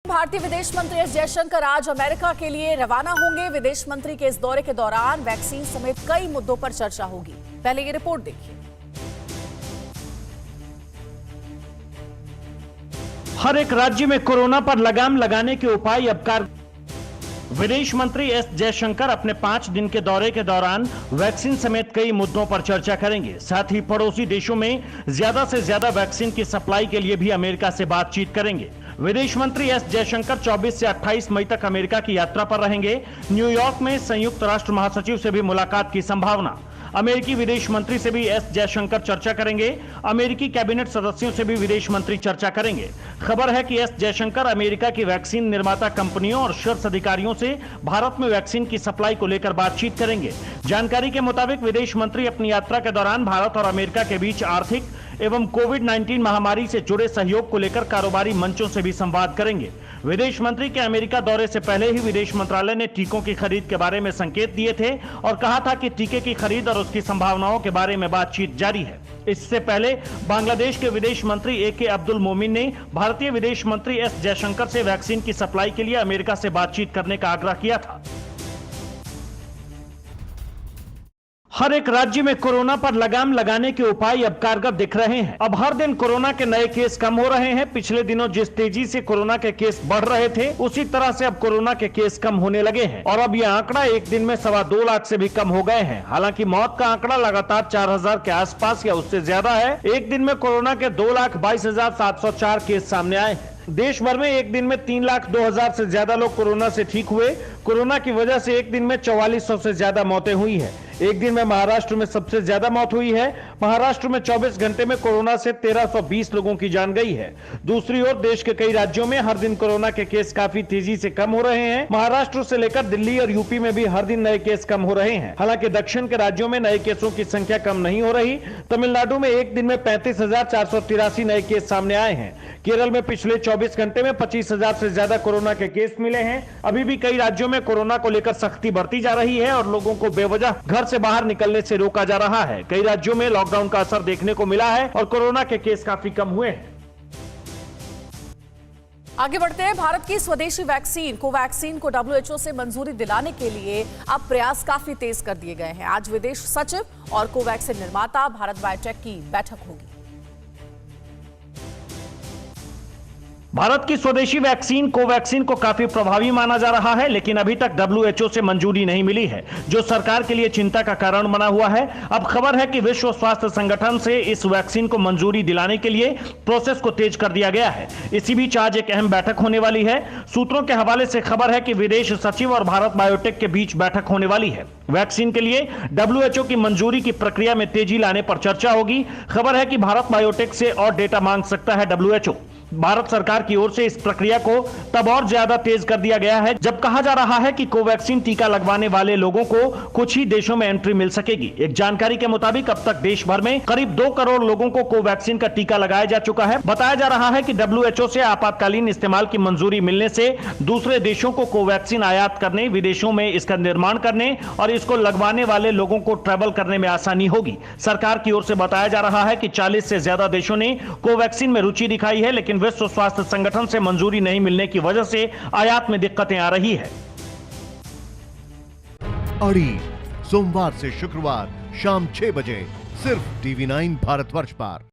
भारतीय विदेश मंत्री एस जयशंकर आज अमेरिका के लिए रवाना होंगे। विदेश मंत्री के इस दौरे के दौरान वैक्सीन समेत कई मुद्दों पर चर्चा होगी। पहले ये रिपोर्ट देखिए। हर एक राज्य में कोरोना पर लगाम लगाने के उपाय अब कारगर। विदेश मंत्री एस जयशंकर अपने 5 दिन के दौरे के दौरान वैक्सीन समेत कई मुद्दों पर चर्चा करेंगे। साथ ही पड़ोसी देशों में ज्यादा से ज्यादा वैक्सीन की सप्लाई के लिए भी अमेरिका से बातचीत करेंगे। विदेश मंत्री एस जयशंकर 24 से 28 मई तक अमेरिका की यात्रा पर रहेंगे। न्यूयॉर्क में संयुक्त राष्ट्र महासचिव से भी मुलाकात की संभावना। अमेरिकी विदेश मंत्री से भी एस जयशंकर चर्चा करेंगे। अमेरिकी कैबिनेट सदस्यों से भी विदेश मंत्री चर्चा करेंगे। खबर है कि एस जयशंकर अमेरिका की वैक्सीन निर्माता कंपनियों और शीर्ष अधिकारियों से भारत में वैक्सीन की सप्लाई को लेकर बातचीत करेंगे। जानकारी के मुताबिक विदेश मंत्री अपनी यात्रा के दौरान भारत और अमेरिका के बीच आर्थिक एवं कोविड-19 महामारी से जुड़े सहयोग को लेकर कारोबारी मंचों से भी संवाद करेंगे। विदेश मंत्री के अमेरिका दौरे से पहले ही विदेश मंत्रालय ने टीकों की खरीद के बारे में संकेत दिए थे और कहा था कि टीके की खरीद और उसकी संभावनाओं के बारे में बातचीत जारी है। इससे पहले बांग्लादेश के विदेश मंत्री ए.के. अब्दुल मोमिन ने भारतीय विदेश मंत्री एस जयशंकर से वैक्सीन की सप्लाई के लिए अमेरिका से बातचीत करने का आग्रह किया था। हर एक राज्य में कोरोना पर लगाम लगाने के उपाय अब कारगर दिख रहे हैं। अब हर दिन कोरोना के नए केस कम हो रहे हैं। पिछले दिनों जिस तेजी से कोरोना के केस बढ़ रहे थे, उसी तरह से अब कोरोना के केस कम होने लगे हैं और अब यह आंकड़ा एक दिन में 2.25 लाख से भी कम हो गए हैं। हालांकि मौत का आंकड़ा लगातार 4000 के आसपास या उससे ज्यादा है। एक दिन में कोरोना के 2,22,704 केस सामने आए हैं। देश भर में एक दिन में 3,02,000 से ज्यादा लोग कोरोना से ठीक हुए। कोरोना की वजह से एक दिन में 4400 से ज्यादा मौतें हुई है। एक दिन में महाराष्ट्र में सबसे ज्यादा मौत हुई है। महाराष्ट्र में 24 घंटे में कोरोना से 1320 लोगों की जान गई है। दूसरी ओर देश के कई राज्यों में हर दिन कोरोना के केस काफी तेजी से कम हो रहे हैं। महाराष्ट्र से लेकर दिल्ली और यूपी में भी हर दिन नए केस कम हो रहे हैं। हालांकि दक्षिण के राज्यों में नए केसों की संख्या कम नहीं हो रही। तमिलनाडु में एक दिन में 35,483 नए केस सामने आए हैं। केरल में पिछले 24 घंटे में 25,000 से ज्यादा कोरोना के केस मिले हैं। अभी भी कई राज्यों में कोरोना को लेकर सख्ती बरती जा रही है और लोगों को बेवजह घर से बाहर निकलने से रोका जा रहा है। कई राज्यों में लॉकडाउन का असर देखने को मिला है और कोरोना के केस काफी कम हुए हैं। आगे बढ़ते हैं। भारत की स्वदेशी वैक्सीन कोवैक्सीन को WHO से मंजूरी दिलाने के लिए अब प्रयास काफी तेज कर दिए गए हैं। आज विदेश सचिव और कोवैक्सीन निर्माता भारत बायोटेक की बैठक होगी। भारत की स्वदेशी वैक्सीन कोवैक्सीन को काफी प्रभावी माना जा रहा है, लेकिन अभी तक WHO से मंजूरी नहीं मिली है, जो सरकार के लिए चिंता का कारण बना हुआ है। अब खबर है कि विश्व स्वास्थ्य संगठन से इस वैक्सीन को मंजूरी दिलाने के लिए प्रोसेस को तेज कर दिया गया है। इसी बीच आज एक अहम बैठक होने वाली है। सूत्रों के हवाले से खबर है कि विदेश सचिव और भारत बायोटेक के बीच बैठक होने वाली है। वैक्सीन के लिए WHO की मंजूरी की प्रक्रिया में तेजी लाने पर चर्चा होगी। खबर है कि भारत बायोटेक से और डेटा मांग सकता है WHO। भारत सरकार की ओर से इस प्रक्रिया को तब और ज्यादा तेज कर दिया गया है जब कहा जा रहा है कि कोवैक्सीन टीका लगवाने वाले लोगों को कुछ ही देशों में एंट्री मिल सकेगी। एक जानकारी के मुताबिक अब तक देश भर में करीब 2 करोड़ लोगों को कोवैक्सीन का टीका लगाया जा चुका है। बताया जा रहा है कि WHO से आपातकालीन इस्तेमाल की मंजूरी मिलने से दूसरे देशों को कोवैक्सीन आयात करने, विदेशों में इसका निर्माण करने और इसको लगवाने वाले लोगों को ट्रैवल करने में आसानी होगी। सरकार की ओर से बताया जा रहा है कि 40 से ज्यादा देशों ने कोवैक्सीन में रुचि दिखाई है, लेकिन विश्व स्वास्थ्य संगठन से मंजूरी नहीं मिलने की वजह से आयात में दिक्कतें आ रही है। अड़ी सोमवार से शुक्रवार शाम 6 बजे सिर्फ TV9 भारतवर्ष पर।